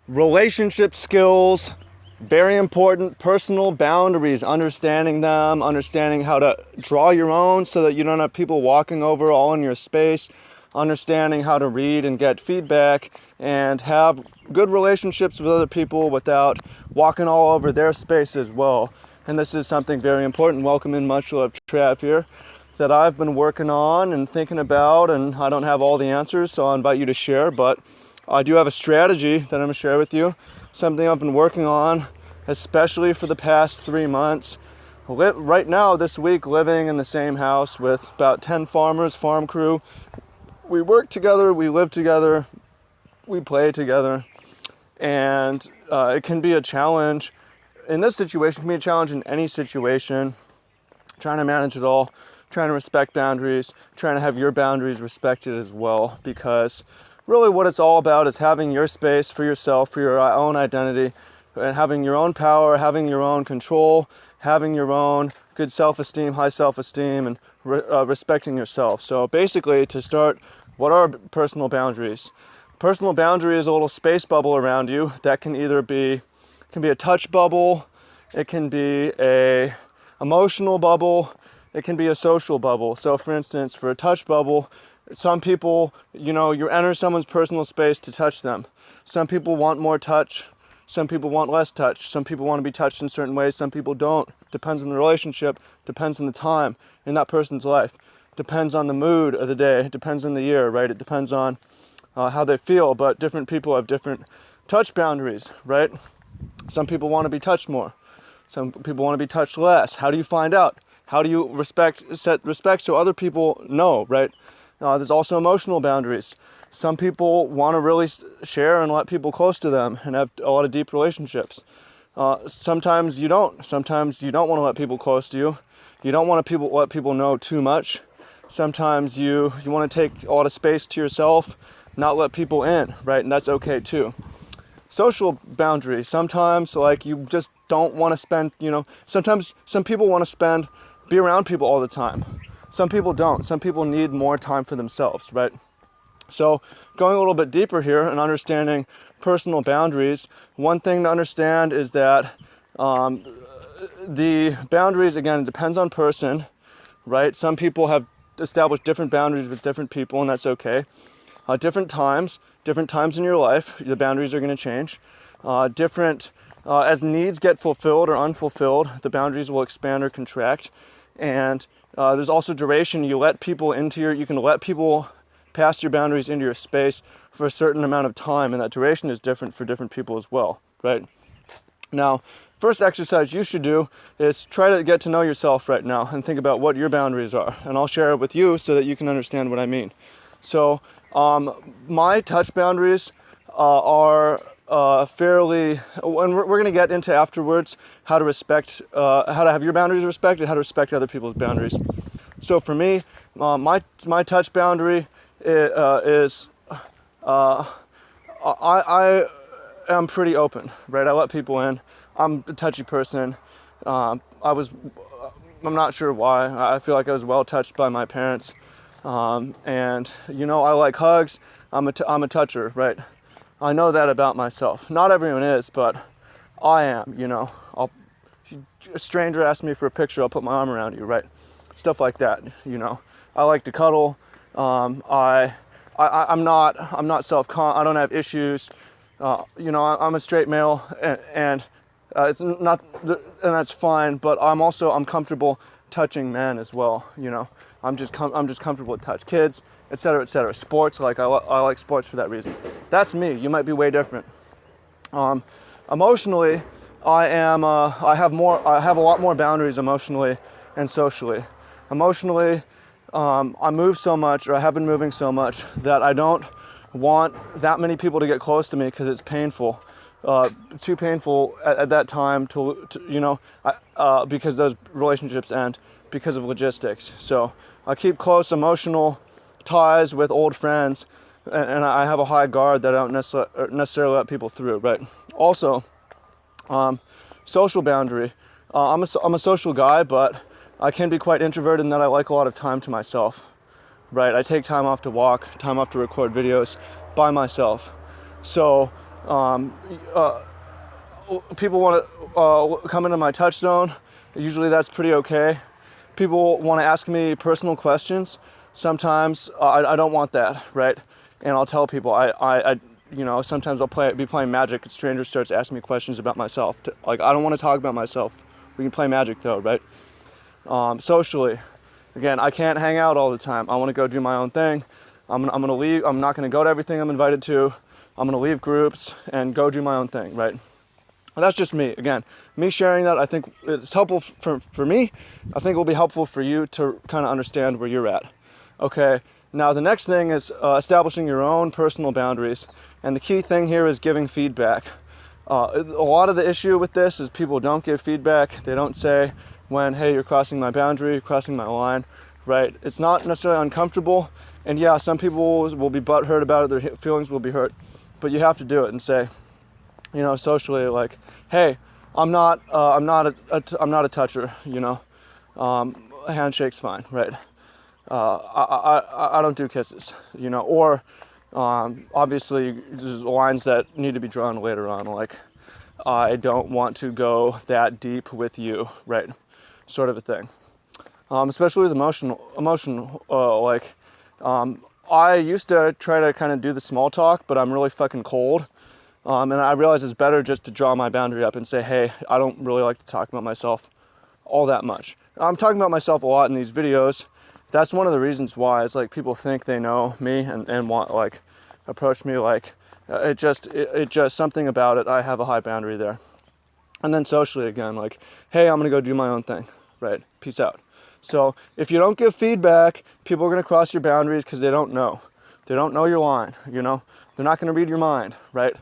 Relationship skills, very important. Personal boundaries, understanding them, understanding how to draw your own so that you don't have people walking over all in your space, understanding how to read and get feedback and have good relationships with other people without walking all over their space as well. And this is something very important. Welcome in, much love, Trav here, that I've been working on and thinking about, and I don't have all the answers, so I invite you to share, but I do have a strategy that I'm going to share with you, something I've been working on, especially for the past 3 months. Right now, this week, living in the same house with about 10 farmers, farm crew. We work together, we live together, we play together, and it can be a challenge. In this situation, it can be a challenge in any situation, trying to manage it all, trying to respect boundaries, trying to have your boundaries respected as well, because really what it's all about is having your space for yourself, for your own identity, and having your own power, having your own control, having your own good self-esteem, high self-esteem, and respecting yourself. So basically, to start, what are personal boundaries? Personal boundary is a little space bubble around you that can either be, a touch bubble, it can be a emotional bubble, it can be a social bubble. So for instance, for a touch bubble, some people, you enter someone's personal space to touch them. Some people want more touch. Some people want less touch. Some people want to be touched in certain ways. Some people don't. Depends on the relationship. Depends on the time in that person's life. Depends on the mood of the day. It depends on the year, right? It depends on how they feel. But different people have different touch boundaries, right? Some people want to be touched more. Some people want to be touched less. How do you find out? How do you set respect so other people know, right? There's also emotional boundaries. Some people want to really share and let people close to them and have a lot of deep relationships. Sometimes you don't. Sometimes you don't want to let people close to you. You don't want to let people know too much. Sometimes you want to take a lot of space to yourself, not let people in, right? And that's okay too. Social boundaries. Sometimes you just don't want to spend, sometimes some people want to be around people all the time. Some people don't. Some people need more time for themselves, right? So going a little bit deeper here and understanding personal boundaries, one thing to understand is that the boundaries, again, it depends on person, right? Some people have established different boundaries with different people, and that's okay. Different times in your life, the boundaries are going to change. As needs get fulfilled or unfulfilled, the boundaries will expand or contract. And there's also duration. You can let people past your boundaries into your space for a certain amount of time, and that duration is different for different people as well, right? Now, first exercise you should do is try to get to know yourself right now and think about what your boundaries are, and I'll share it with you so that you can understand what I mean. So, my touch boundaries are fairly, and we're going to get into afterwards how to have your boundaries respected, how to respect other people's boundaries. So for me, my touch boundary is I am pretty open, right? I let people in. I'm a touchy person. I'm not sure why. I feel like I was well touched by my parents, and I like hugs. I'm a toucher, right? I know that about myself. Not everyone is, but I am, a stranger asks me for a picture, I'll put my arm around you, right? Stuff like that, I like to cuddle. I'm not I don't have issues. I'm a straight male, and it's not, and that's fine, but I'm comfortable touching men as well, I'm just comfortable with touch. Kids, etc., etc. Sports, I like sports for that reason. That's me. You might be way different. Emotionally, I have a lot more boundaries emotionally and socially. Emotionally, I move so much, or I have been moving so much, that I don't want that many people to get close to me because it's painful. Too painful at that time because those relationships end because of logistics. So I keep close emotional ties with old friends, and I have a high guard that I don't necessarily let people through, right? Also, social boundary. I'm a social guy, but I can be quite introverted in that I like a lot of time to myself, right? I take time off to walk, time off to record videos by myself. So People want to come into my touch zone. Usually that's pretty okay. People want to ask me personal questions. Sometimes I don't want that, right? And I'll tell people sometimes I'll be playing Magic and stranger starts asking me questions about myself. Like, I don't want to talk about myself. We can play Magic though, right? Socially, again, I can't hang out all the time. I want to go do my own thing. I'm gonna leave. I'm not gonna go to everything I'm invited to. I'm gonna leave groups and go do my own thing, right? And that's just me. Again, me sharing that, I think it's helpful for me. I think it will be helpful for you to kind of understand where you're at. Okay, now the next thing is establishing your own personal boundaries. And the key thing here is giving feedback. A lot of the issue with this is people don't give feedback. They don't say when, hey, you're crossing my boundary, you're crossing my line, right? It's not necessarily uncomfortable. And yeah, some people will be butthurt about it. Their feelings will be hurt. But you have to do it and say, socially, like, hey, I'm not a toucher, a handshake's fine, right? I don't do kisses, or obviously there's lines that need to be drawn later on, like, I don't want to go that deep with you, right? Sort of a thing. Especially with emotional, I used to try to kind of do the small talk, but I'm really fucking cold. And I realize it's better just to draw my boundary up and say, hey, I don't really like to talk about myself all that much. I'm talking about myself a lot in these videos. That's one of the reasons why it's like people think they know me and want like approach me like it just something about it. I have a high boundary there. And then socially again, like, hey, I'm gonna go do my own thing, right? Peace out. So if you don't give feedback, people are gonna cross your boundaries because they don't know. They don't know your line, They're not gonna read your mind, right?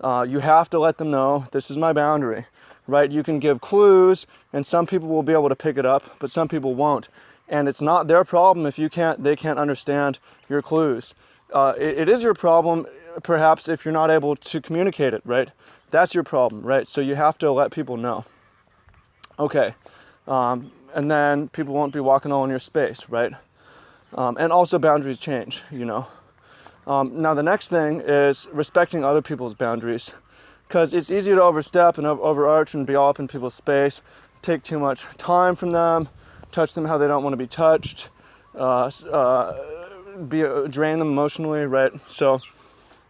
You have to let them know this is my boundary, right? You can give clues and some people will be able to pick it up, but some people won't. And it's not their problem if they can't understand your clues. It is your problem, perhaps, if you're not able to communicate it, right? That's your problem, right? So you have to let people know. Okay. And then people won't be walking all in your space, right? And also boundaries change, Now the next thing is respecting other people's boundaries, because it's easy to overstep and overarch and be all up in people's space, take too much time from them, touch them how they don't want to be touched, drain them emotionally, right? So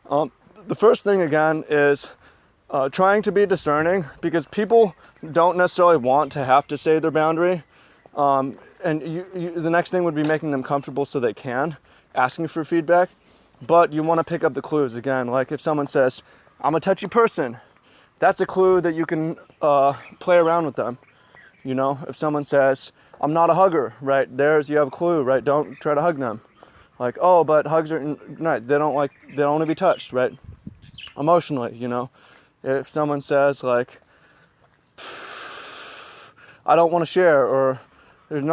the first thing again is trying to be discerning, because people don't necessarily want to have to say their boundary. And the next thing would be making them comfortable so they can, asking for feedback. But you want to pick up the clues again. Like if someone says, I'm a touchy person, that's a clue that you can play around with them. If someone says, I'm not a hugger, right? You have a clue, right? Don't try to hug them. Like, oh, but hugs are, no, they don't want to be touched, right? Emotionally, If someone says like, I don't want to share, or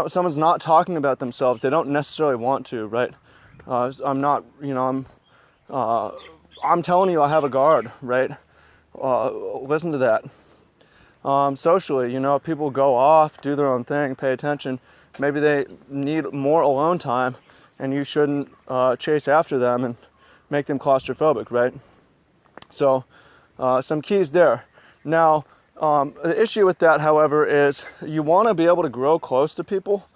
someone's not talking about themselves, they don't necessarily want to, right? I'm telling you I have a guard, right? Listen to that. Socially, people go off, do their own thing, pay attention. Maybe they need more alone time, and you shouldn't chase after them and make them claustrophobic, right? So some keys there. Now, the issue with that, however, is you want to be able to grow close to people.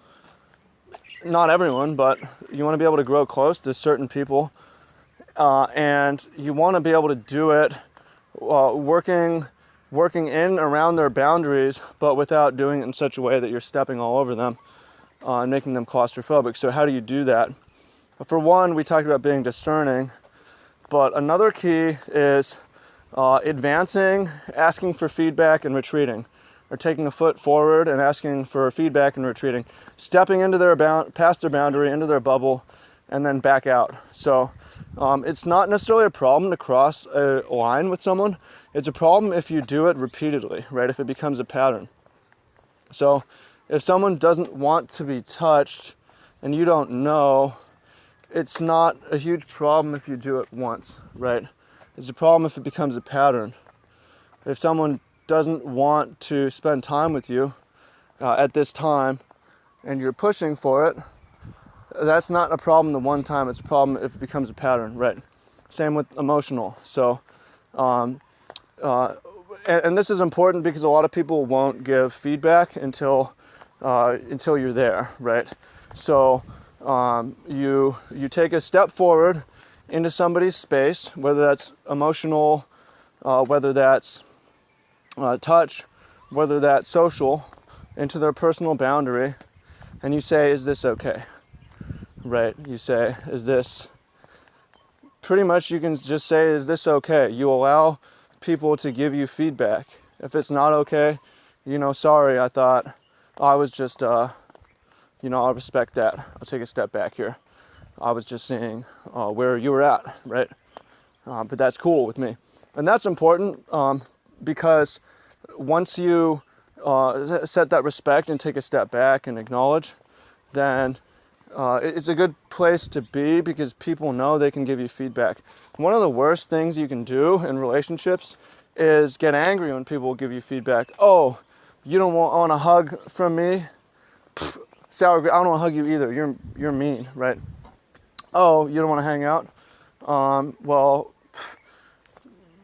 Not everyone, but you want to be able to grow close to certain people. And you want to be able to do it working in around their boundaries, but without doing it in such a way that you're stepping all over them and making them claustrophobic. So how do you do that? For one, we talked about being discerning, but another key is advancing, asking for feedback, and retreating, or taking a foot forward and asking for feedback and retreating, stepping into past their boundary, into their bubble, and then back out. So it's not necessarily a problem to cross a line with someone. It's a problem if you do it repeatedly, right? If it becomes a pattern. So if someone doesn't want to be touched and you don't know, it's not a huge problem if you do it once, right? It's a problem if it becomes a pattern. If someone doesn't want to spend time with you at this time and you're pushing for it, that's not a problem the one time, it's a problem if it becomes a pattern, right? Same with emotional. So And this is important because a lot of people won't give feedback until you're there, right? So you take a step forward into somebody's space, whether that's emotional, whether that's touch, whether that's social, into their personal boundary, and you say, is this okay? Right? You say, is this, pretty much you can just say, is this okay? You allow people to give you feedback. If it's not okay, sorry, I thought I was just, I'll respect that. I'll take a step back here. I was just seeing where you were at, right? But that's cool with me. And that's important because once you set that respect and take a step back and acknowledge, then it's a good place to be because people know they can give you feedback. One of the worst things you can do in relationships is get angry when people give you feedback. Oh, you don't want a hug from me? Sour, I don't want to hug you either. You're mean, right? Oh, you don't want to hang out? Well,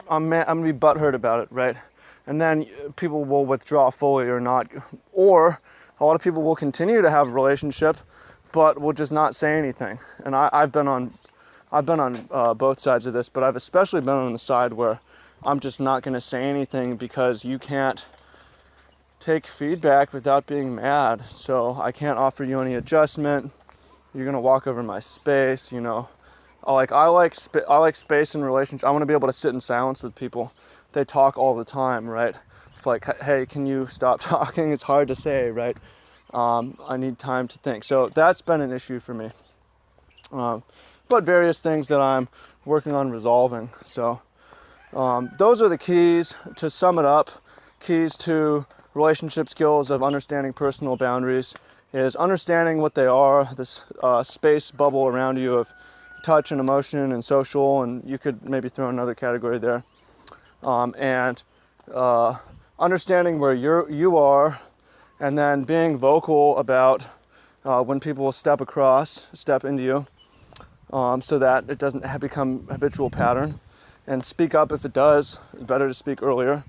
I'm gonna be butthurt about it, right? And then people will withdraw fully or not, or a lot of people will continue to have a relationship, but will just not say anything. And I've been on both sides of this, but I've especially been on the side where I'm just not gonna say anything because you can't take feedback without being mad. So I can't offer you any adjustment. You're gonna walk over my space, I like space in relationships. I want to be able to sit in silence with people. They talk all the time, right? It's like, hey, can you stop talking? It's hard to say, right? I need time to think. So that's been an issue for me. But various things that I'm working on resolving. So those are the keys. To sum it up, keys to relationship skills of understanding personal boundaries is understanding what they are, this space bubble around you of touch and emotion and social, and you could maybe throw another category there. And understanding where you are, and then being vocal about when people will step into you, so that it doesn't become a habitual pattern, and speak up if it does. It's better to speak earlier,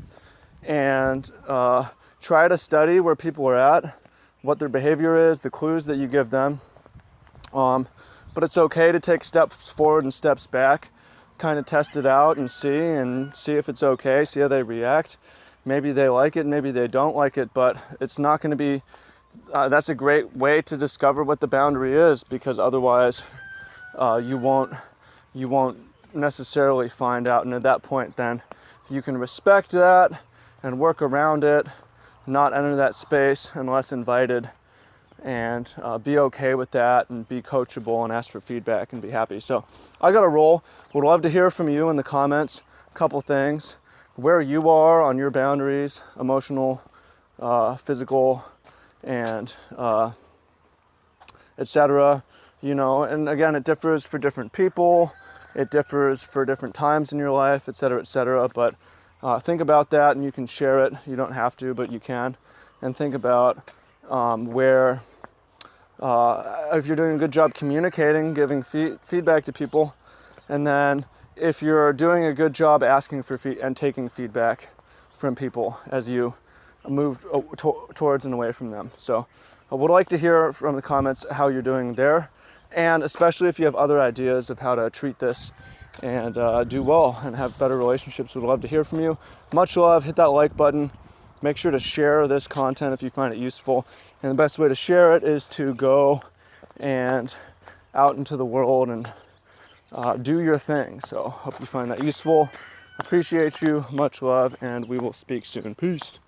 and try to study where people are at, what their behavior is, the clues that you give them. But it's okay to take steps forward and steps back, kind of test it out and see if it's okay, see how they react. Maybe they like it, maybe they don't like it, but it's not going to be, that's a great way to discover what the boundary is, because otherwise you won't necessarily find out. And at that point, then you can respect that and work around it, not enter that space unless invited, and be okay with that, and be coachable and ask for feedback and be happy. So I got to roll. Would love to hear from you in the comments. A couple things, where you are on your boundaries, emotional, physical, and etc. And again, it differs for different people. It differs for different times in your life, etc., etc. But think about that, and you can share it. You don't have to, but you can. And think about where, if you're doing a good job communicating, giving feedback to people, and then if you're doing a good job asking for and taking feedback from people as you move towards and away from them. So I would like to hear from the comments how you're doing there, and especially if you have other ideas of how to treat this and do well and have better relationships. Would love to hear from you. Much love. Hit that like button. Make sure to share this content if you find it useful. And the best way to share it is to go and out into the world and do your thing. So hope you find that useful. Appreciate you. Much love, and we will speak soon. Peace.